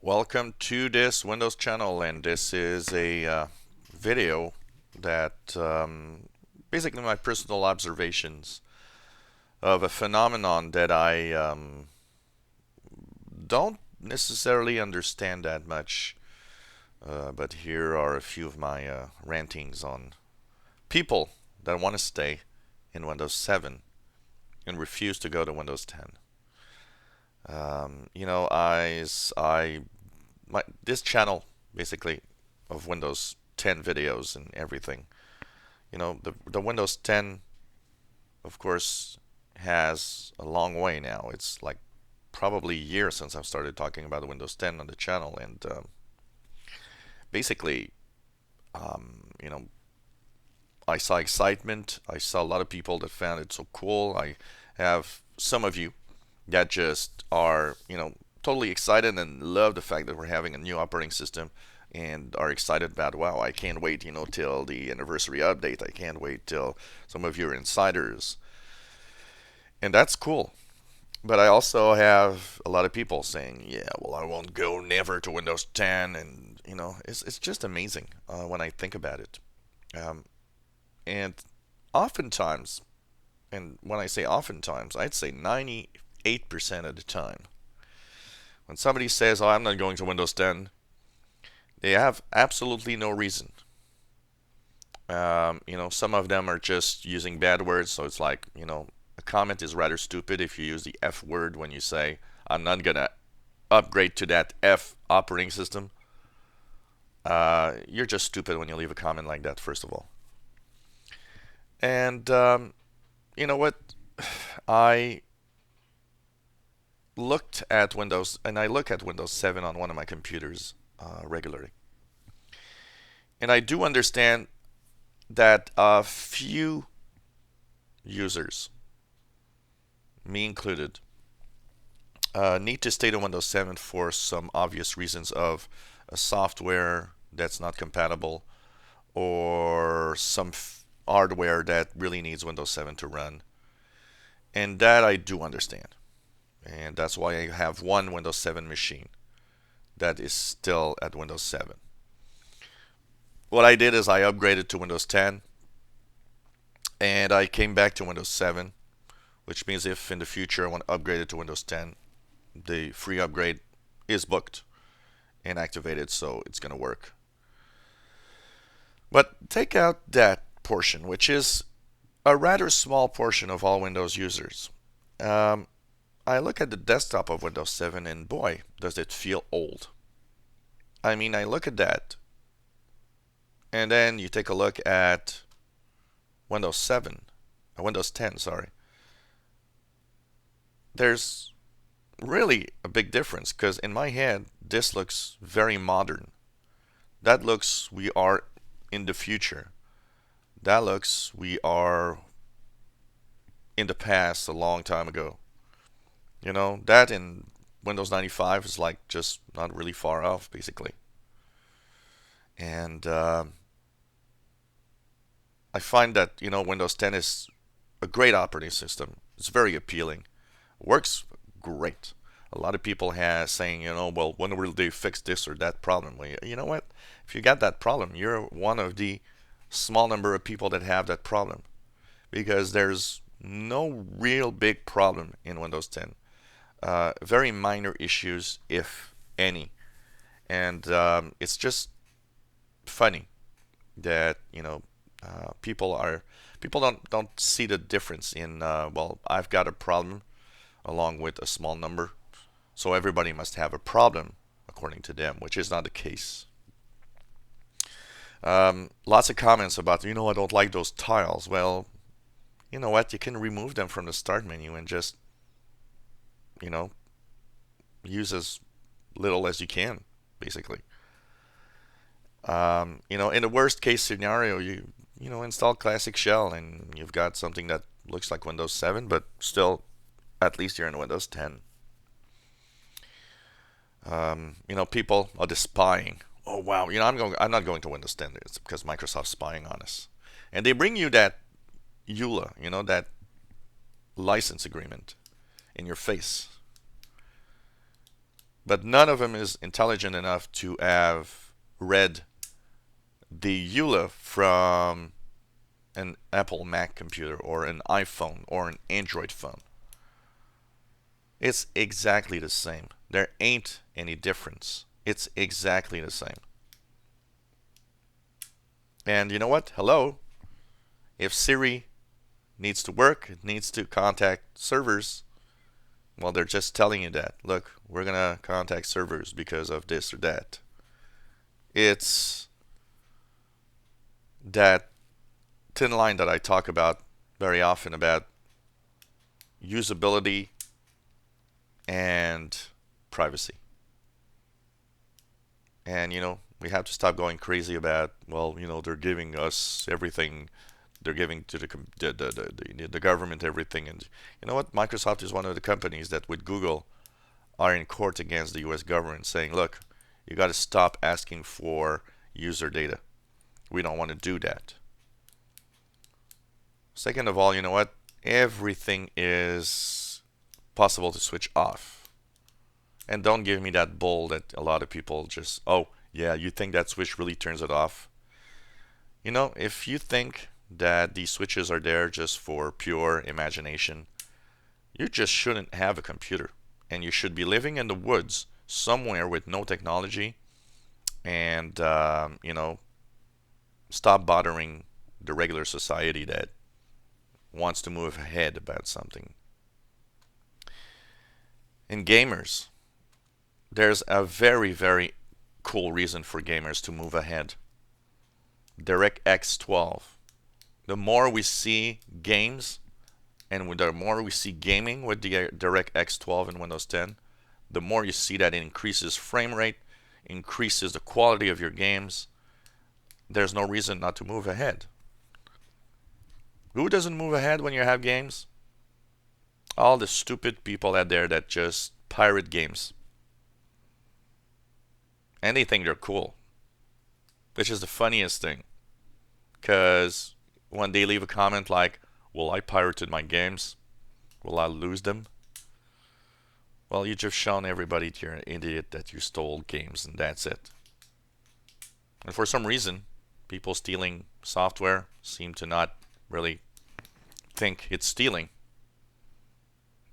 Welcome to this Windows channel, and this is a video that basically my personal observations of a phenomenon that I don't necessarily understand that much, but here are a few of my rantings on people that want to stay in Windows 7 and refuse to go to Windows 10. This channel basically of Windows 10 videos and everything. The Windows 10, of course, has a long way now. It's like probably a year since I've started talking about the Windows 10 on the channel, and basically, you know, I saw excitement. I saw a lot of people that found it so cool. I have some of you that just are, totally excited and love the fact that we're having a new operating system and are excited about, wow, I can't wait, till the anniversary update. I can't wait till some of you are insiders. And that's cool. But I also have a lot of people saying, yeah, well, I won't go never to Windows 10. And, it's just amazing when I think about it. Um, and oftentimes, and when I say oftentimes, I'd say 98% of the time, when somebody says, oh, I'm not going to Windows 10, they have absolutely no reason. Some of them are just using bad words, so it's like, a comment is rather stupid if you use the F word when you say, I'm not going to upgrade to that F operating system. You're just stupid when you leave a comment like that, first of all. And you know what? I looked at Windows, and I look at Windows 7 on one of my computers regularly. And I do understand that a few users, me included, need to stay to Windows 7 for some obvious reasons of a software that's not compatible or some hardware that really needs Windows 7 to run. And that I do understand. And that's why I have one Windows 7 machine that is still at Windows 7. What I did is I upgraded to Windows 10 and I came back to Windows 7, which means if in the future I want to upgrade it to Windows 10, the free upgrade is booked and activated, so it's going to work. But take out that portion, which is a rather small portion of all Windows users. I look at the desktop of Windows 7 and boy, does it feel old. I mean, I look at that and then you take a look at Windows 7, Windows 10, sorry. There's really a big difference because in my head, this looks very modern. That looks we are in the future. That looks we are in the past a long time ago. That in Windows 95 is like just not really far off, basically. And I find that, Windows 10 is a great operating system. It's very appealing. It works great. A lot of people have saying, well, when will they fix this or that problem? Well, you know what? If you got that problem, you're one of the small number of people that have that problem because there's no real big problem in Windows 10. Very minor issues, if any. And it's just funny that people don't see the difference in well, I've got a problem along with a small number, so everybody must have a problem according to them, which is not the case. Lots of comments about, I don't like those tiles. Well, you know what? You can remove them from the start menu and just, use as little as you can, basically. In the worst case scenario, you install classic shell and you've got something that looks like Windows 7, but still, at least you're in Windows 10. People are just spying. Oh wow, I'm not going to Windows 10. It's because Microsoft's spying on us, and they bring you that EULA, that license agreement, in your face. but none of them is intelligent enough to have read the EULA from an Apple Mac computer or an iPhone or an Android phone. It's exactly the same. There ain't any difference. It's exactly the same. And you know what? Hello. If Siri needs to work, it needs to contact servers. Well, they're just telling you that. Look, we're going to contact servers because of this or that. It's that thin line that I talk about very often about usability and privacy. And, we have to stop going crazy about, well, they're giving us everything. They're giving to the government everything. And you know what? Microsoft is one of the companies that with Google are in court against the US government saying, look, you got to stop asking for user data. We don't want to do that. Second of all, you know what? Everything is possible to switch off. And don't give me that bull that a lot of people just, oh, yeah, you think that switch really turns it off? If you think that these switches are there just for pure imagination, you just shouldn't have a computer. And you should be living in the woods somewhere with no technology and, stop bothering the regular society that wants to move ahead about something. In gamers, there's a very, very cool reason for gamers to move ahead. DirectX 12. The more we see games and the more we see gaming with the DirectX 12 and Windows 10, the more you see that it increases frame rate, increases the quality of your games. There's no reason not to move ahead. Who doesn't move ahead when you have games? All the stupid people out there that just pirate games. And they think they're cool. Which is the funniest thing. Because when they leave a comment like, well, I pirated my games, will I lose them? Well, you just shown everybody you're an idiot that you stole games and that's it. And for some reason, people stealing software seem to not really think it's stealing.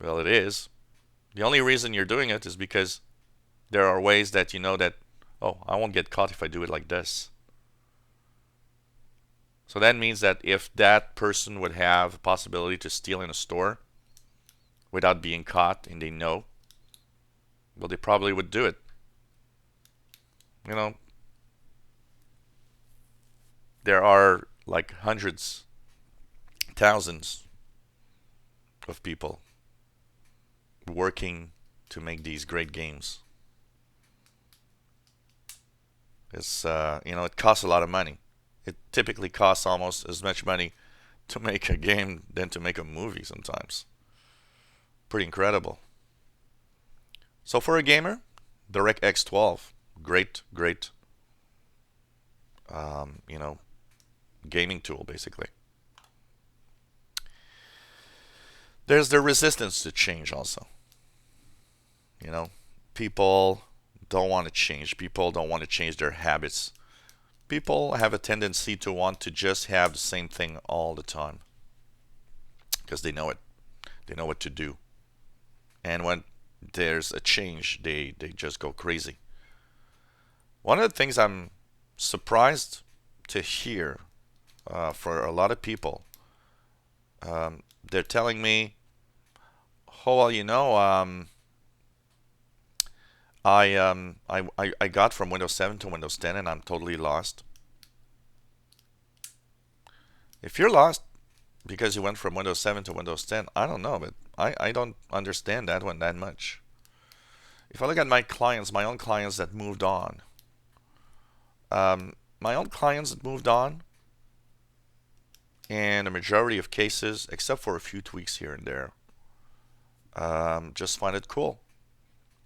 Well, it is. The only reason you're doing it is because there are ways that you know that, oh, I won't get caught if I do it like this. So that means that if that person would have a possibility to steal in a store without being caught and they know, well, they probably would do it. There are like hundreds, thousands of people working to make these great games. It's it costs a lot of money. It typically costs almost as much money to make a game than to make a movie sometimes. Pretty incredible. So for a gamer, DirectX 12, great, gaming tool basically. There's the resistance to change also. People don't want to change. People don't want to change their habits. People have a tendency to want to just have the same thing all the time because they know it. They know what to do. And when there's a change, they just go crazy. One of the things I'm surprised to hear for a lot of people, they're telling me, oh, well, I got from Windows 7 to Windows 10 and I'm totally lost. If you're lost because you went from Windows 7 to Windows 10, I don't know, but I don't understand that one that much. If I look at my clients, my own clients that moved on, in a majority of cases, except for a few tweaks here and there, just find it cool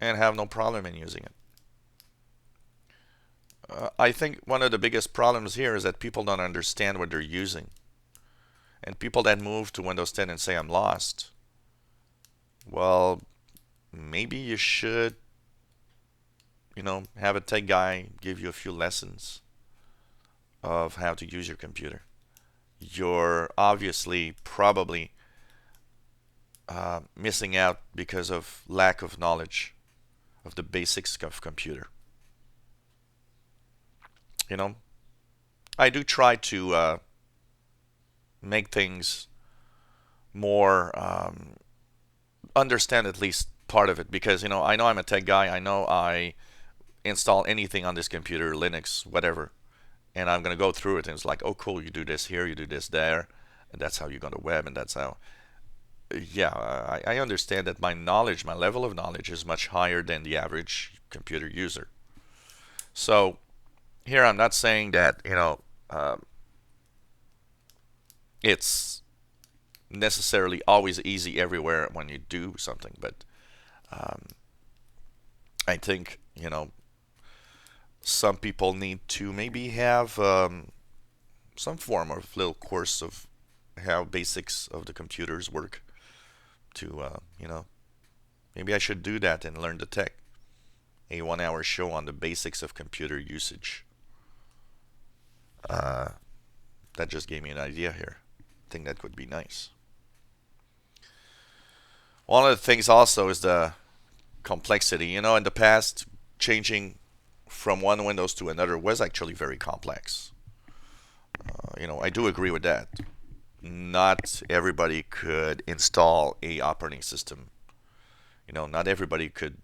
and have no problem in using it. I think one of the biggest problems here is that people don't understand what they're using. And people that move to Windows 10 and say, I'm lost, well, maybe you should have a tech guy give you a few lessons of how to use your computer. You're obviously probably missing out because of lack of knowledge of the basics of computer. You know, I do try to make things more understand at least part of it because I know I'm a tech guy. I know I install anything on this computer, Linux, whatever, and I'm gonna go through it and it's like, oh cool, you do this here, you do this there, and that's how you go to web, and that's how. Yeah, I understand that my knowledge, my level of knowledge, is much higher than the average computer user. So here I'm not saying that it's necessarily always easy everywhere when you do something, but um, I think some people need to maybe have some form of little course of how basics of the computers work. To maybe I should do that and learn the tech. A 1 hour show on the basics of computer usage. Uh, that just gave me an idea here. I think that would be nice. One of the things also is the complexity. In the past, changing from one Windows to another was actually very complex. I do agree with that. Not everybody could install a operating system. Not everybody could,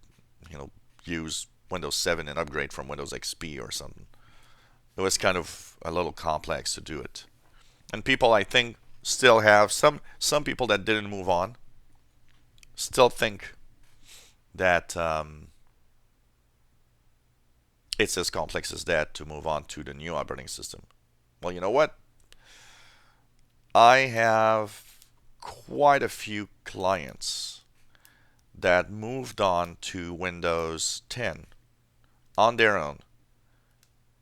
use Windows 7 and upgrade from Windows XP or something. It was kind of a little complex to do it. And people, I think, still have some people that didn't move on still think that it's as complex as that to move on to the new operating system. Well, you know what? I have quite a few clients that moved on to Windows 10 on their own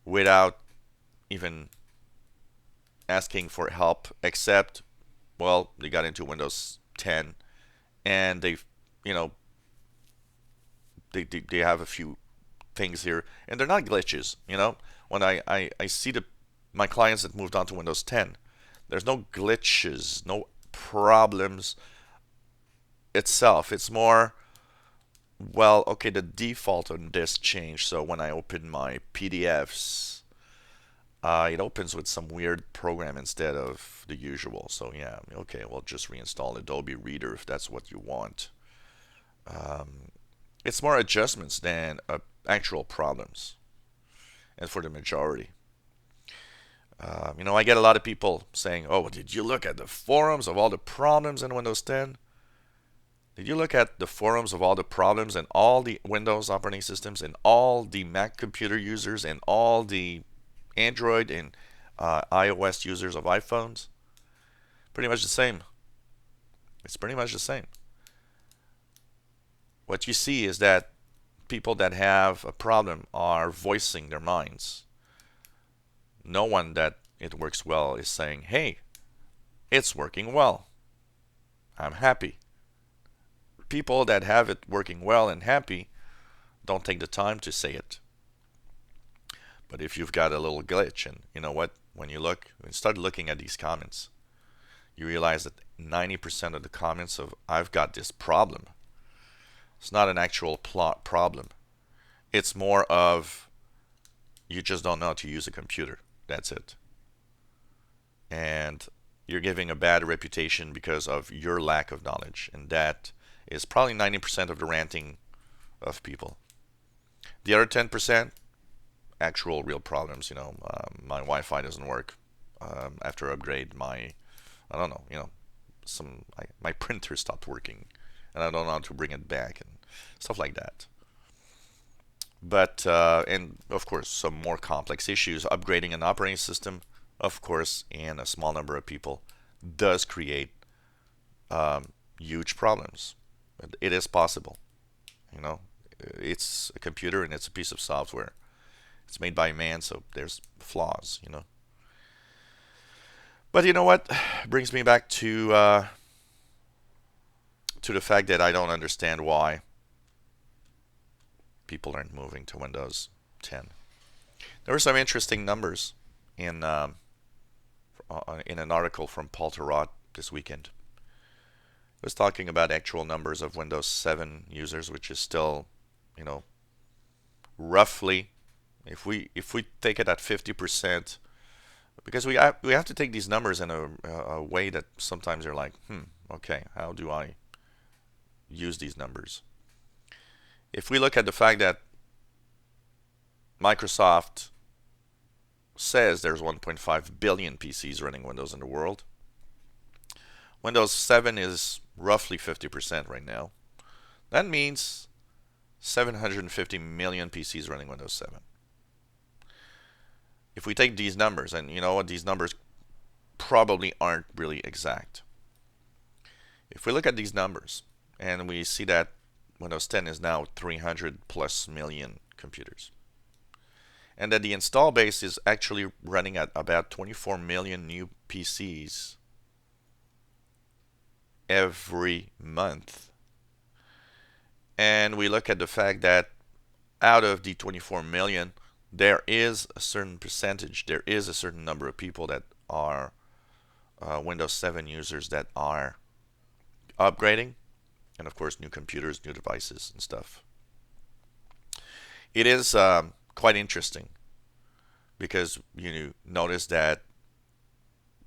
without even asking for help, except, well, they got into Windows 10 and you know, they have a few things here, and they're not glitches. When I see my clients that moved on to Windows 10, there's no glitches, no problems itself. It's more, well, okay, the default on this changed. So when I open my PDFs, it opens with some weird program instead of the usual. So yeah, okay, well, just reinstall Adobe Reader if that's what you want. It's more adjustments than actual problems, and for the majority. I get a lot of people saying, "Oh, did you look at the forums of all the problems in Windows 10? Did you look at the forums of all the problems in all the Windows operating systems and all the Mac computer users and all the Android and iOS users of iPhones?" Pretty much the same. It's pretty much the same. What you see is that people that have a problem are voicing their minds. No one that it works well is saying, "Hey, it's working well. I'm happy." People that have it working well and happy don't take the time to say it. But if you've got a little glitch, and you know what, when you start looking at these comments, you realize that 90% of the comments of "I've got this problem," it's not an actual plot problem. It's more of you just don't know how to use a computer. That's it. And you're giving a bad reputation because of your lack of knowledge. And that is probably 90% of the ranting of people. The other 10%, actual real problems. My Wi-Fi doesn't work. After upgrade, I don't know, my printer stopped working, and I don't know how to bring it back and stuff like that. But and of course, some more complex issues. Upgrading an operating system, of course, in a small number of people, does create huge problems. It is possible. It's a computer and it's a piece of software. It's made by man, so there's flaws. But you know what? Brings me back to the fact that I don't understand why people aren't moving to Windows 10. There were some interesting numbers in an article from Paul Tarot this weekend. It was talking about actual numbers of Windows 7 users, which is still, roughly, if we take it at 50%, because we have to take these numbers in a way that sometimes you're like, okay, how do I use these numbers? If we look at the fact that Microsoft says there's 1.5 billion PCs running Windows in the world, Windows 7 is roughly 50% right now. That means 750 million PCs running Windows 7. If we take these numbers, and you know what, these numbers probably aren't really exact. If we look at these numbers and we see that Windows 10 is now 300 plus million computers, and that the install base is actually running at about 24 million new PCs every month, and we look at the fact that out of the 24 million, there is a certain percentage, there is a certain number of people that are Windows 7 users that are upgrading, and of course new computers, new devices and stuff. It is quite interesting because you notice that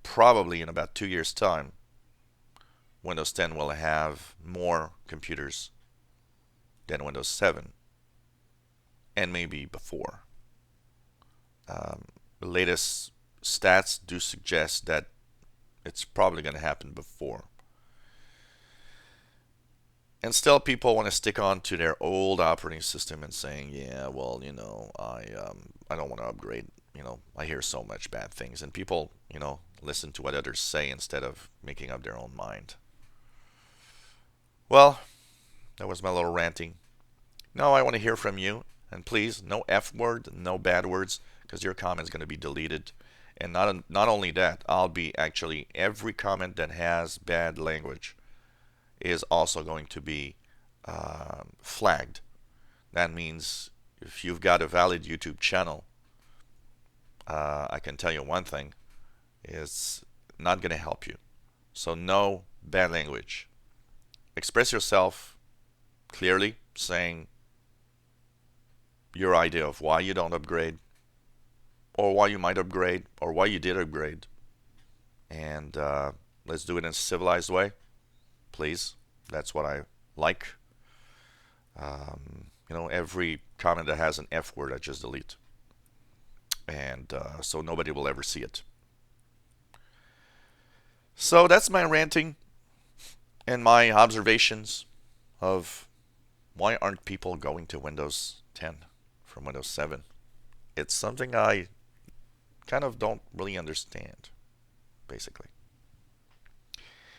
probably in about 2 years' time, Windows 10 will have more computers than Windows 7, and maybe before. The latest stats do suggest that it's probably going to happen before. And still people want to stick on to their old operating system and saying, yeah, well, I don't want to upgrade. I hear so much bad things. And people, listen to what others say instead of making up their own mind. Well, that was my little ranting. Now I want to hear from you. And please, no F word, no bad words, because your comment is going to be deleted. And not only that, I'll be actually, every comment that has bad language is also going to be flagged. That means if you've got a valid YouTube channel, I can tell you one thing, it's not going to help you. So no bad language. Express yourself clearly, saying your idea of why you don't upgrade, or why you might upgrade, or why you did upgrade. And let's do it in a civilized way. Please, that's what I like. Every comment that has an F word, I just delete. And so nobody will ever see it. So that's my ranting and my observations of why aren't people going to Windows 10 from Windows 7. It's something I kind of don't really understand, basically.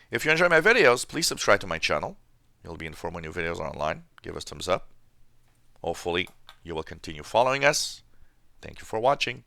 If you enjoy my videos, please subscribe to my channel. You'll be informed when new videos are online. Give us thumbs up. Hopefully, you will continue following us. Thank you for watching.